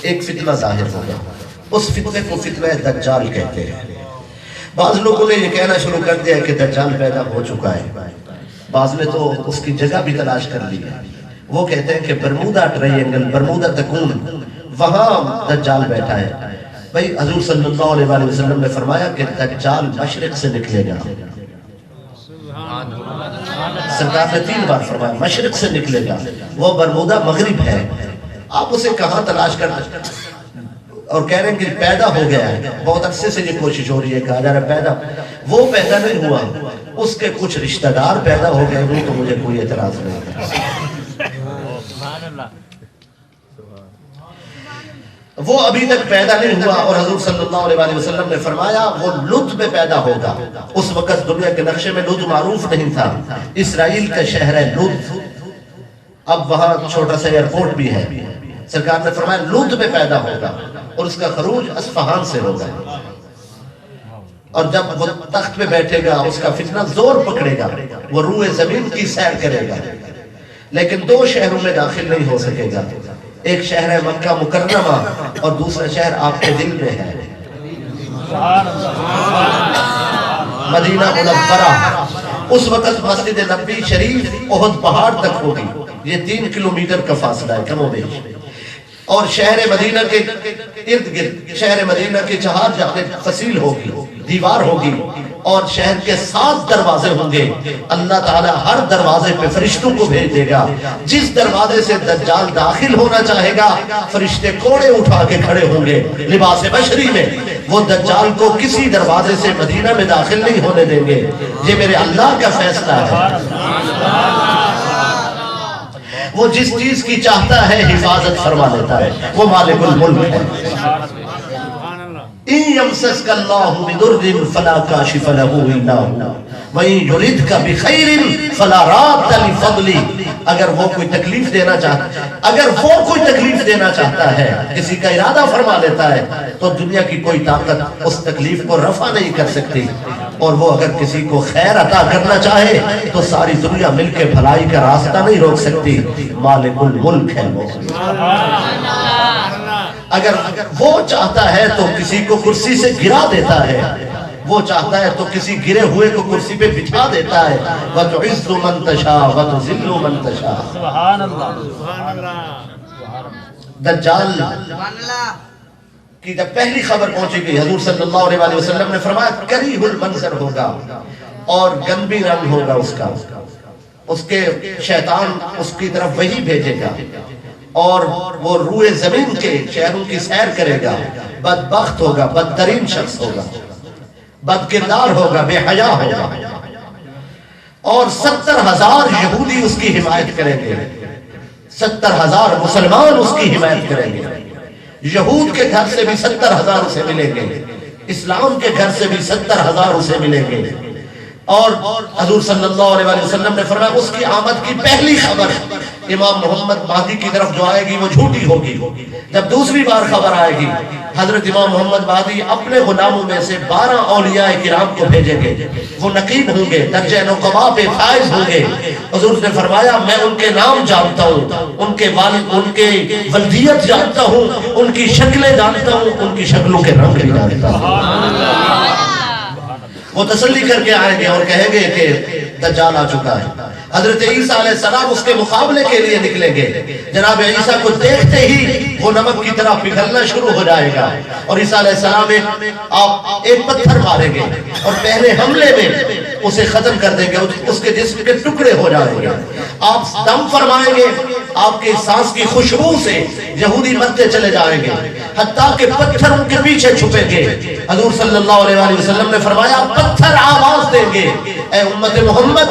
ایک فتنہ ظاہر ہوگا، اس فتنے کو فتنہ دجال کہتے ہیں۔ بعض لوگوں نے یہ کہنا شروع کر دیا کہ دجال پیدا ہو چکا ہے، بعض نے تو اس کی جگہ بھی تلاش کر لی ہے۔ وہ کہتے ہیں کہ برمودا ٹرائینگل، برمودا تکون، وہاں دجال بیٹھا ہے۔ بھئی حضور صلی اللہ علیہ وسلم نے فرمایا کہ دجال مشرق سے نکلے گا۔ سرکار نے 3 بار فرمایا مشرق سے نکلے گا، وہ برمودا مغرب ہے۔ آپ اسے کہاں تلاش کرتے اور کہہ رہے ہیں کہ پیدا ہو گیا ہے، بہت عرصے سے یہ کوشش ہو رہی ہے، کہا جا رہا ہے پیدا، وہ پیدا نہیں ہوا، اس کے کچھ رشتہ دار پیدا ہو گئے، وہ تو مجھے کوئی اعتراض نہیں ہے۔ وہ ابھی تک پیدا نہیں ہوا، اور حضور صلی اللہ علیہ وسلم نے فرمایا وہ لد میں پیدا ہوگا۔ اس وقت دنیا کے نقشے میں لد معروف نہیں تھا، اسرائیل کا شہر ہے لد، اب وہاں چھوٹا سا ایئرپورٹ بھی ہے۔ سرکار نے فرمایا لد میں پیدا ہوگا، اور اس کا خروج اصفہان سے ہوگا، اور جب وہ تخت پہ بیٹھے گا اس کا فتنہ زور پکڑے گا، وہ روئے زمین کی سیر کرے گا، لیکن 2 شہروں میں داخل نہیں ہو سکے گا۔ ایک شہر ہے مکہ مکرمہ، اور دوسرا شہر آپ کے دل میں ہے، مدینہ منورہ۔ اس وقت مسجد نبوی شریف احد پہاڑ تک ہوگی، یہ 3 کلومیٹر کا فاصلہ ہے کم و بیش، اور شہر مدینہ کے ارد گرد شہر مدینہ کے 4 جانب فصیل ہوگی، دیوار ہوگی، اور شہر کے 7 دروازے ہوں گے۔ اللہ تعالیٰ ہر دروازے پہ فرشتوں کو بھیج دے گا، جس دروازے سے دجال داخل ہونا چاہے گا فرشتے کوڑے اٹھا کے کھڑے ہوں گے لباس بشری میں، وہ دجال کو کسی دروازے سے مدینہ میں داخل نہیں ہونے دیں گے۔ یہ میرے اللہ کا فیصلہ ہے، وہ جس چیز کی چاہتا ہے حفاظت فرما لیتا ہے، وہ مالک الملک ہے۔ إِن يَمْسَسْكَ اللَّهُ بِضُرٍّ فَلَا كَاشِفَ لَهُ إِلَّا هُوَ وَإِن يُرِدْكَ بِخَيْرٍ فَلَا رَادَّ لِفَضْلِهِ۔ اگر وہ کوئی تکلیف دینا چاہتا ہے، کسی کا ارادہ فرما لیتا ہے، تو دنیا کی کوئی طاقت اس تکلیف کو رفع نہیں کر سکتی، اور وہ اگر کسی کو خیر عطا کرنا چاہے تو ساری دنیا مل کے بھلائی کا راستہ نہیں روک سکتی۔ مالک الملک ہے وہ۔ اگر وہ چاہتا ہے تو کسی کو کرسی سے گرا دیتا ہے، وہ چاہتا ہے تو کسی گرے ہوئے کو کرسی پہ بٹھا دیتا ہے۔ وَتُعِزُّ مَن تَشَاءُ وَتُذِلُّ مَن تَشَاءُ۔ دجال کی جب پہلی خبر پہنچی گئی، حضور صلی اللہ علیہ وسلم نے فرمایا کریہ المنظر ہوگا، اور گندی رنگ ہوگا اس کا، اس کے شیطان اس کی طرف وہی بھیجے گا، اور وہ روئے زمین کے شہروں کی سیر کرے گا، بدبخت ہوگا، بدترین شخص ہوگا، بد کردار ہوگا، بے حیا ہوگا، اور 70,000 یہودی اس کی حمایت کریں گے، 70,000 مسلمان اس کی حمایت کریں گے۔ یہود کے گھر سے بھی 70,000 اسے ملیں گے، اسلام کے گھر سے بھی 70,000 اسے ملیں گے، اور حضور صلی اللہ علیہ وسلم نے فرمایا اس کی آمد کی پہلی خبر امام محمد مہدی کی طرف جو آئے گی وہ جھوٹی ہوگی۔ جب دوسری بار خبر آئے گی حضرت امام محمد مہدی اپنے غلاموں میں سے 12 اولیاء کرام کو بھیجیں گے، وہ نقیب ہوں گے، درجہ نقبہ پہ فائز ہوں گے۔ حضور نے فرمایا میں ان کے نام جانتا ہوں، ان کے والد، ان کے ولدیت جانتا ہوں، ان کی شکلیں جانتا ہوں، ان کی شکلوں کے رنگ بھی جانتا ہوں۔ وہ تسلی کر کے آئیں گے اور کہیں گے کہ دجال آ چکا ہے۔ حضرت عیسیٰ علیہ السلام اس کے مقابلے کے لیے نکلیں گے، جناب عیسیٰ کو دیکھتے ہی وہ نمک کی طرح پگھلنا شروع ہو جائے گا، اور عیسیٰ علیہ السلام ایک پتھر ماریں گے اور پہلے حملے میں اسے ختم کر دیں گے، اس کے جسم کے ٹکڑے ہو جائیں گے۔ آپ دم فرمائیں گے، آپ کے سانس کی خوشبو سے یہودی مرتے چلے جائیں گے، حتیٰ کہ پتھر ان کے پیچھے چھپیں گے۔ حضور صلی اللہ علیہ وسلم نے فرمایا پتھر آواز دیں گے اے امت محمد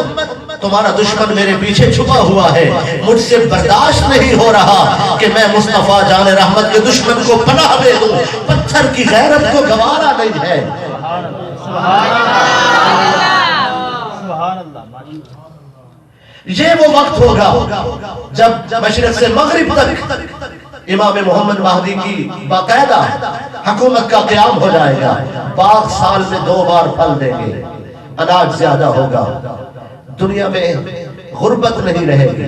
تمہارا دشمن میرے پیچھے چھپا ہوا ہے، مجھ سے برداشت نہیں ہو رہا کہ میں مصطفیٰ جان رحمت کے دشمن کو پناہ دے دوں، پتھر کی غیرت کو گوارا نہیں ہے۔ یہ وہ وقت ہوگا جب مشرق سے مغرب تک امام محمد مہدی کی باقاعدہ حکومت کا قیام ہو جائے گا۔ باغ سال میں 2 بار پھل دیں گے، اناج زیادہ ہوگا، دنیا میں غربت نہیں رہے گی۔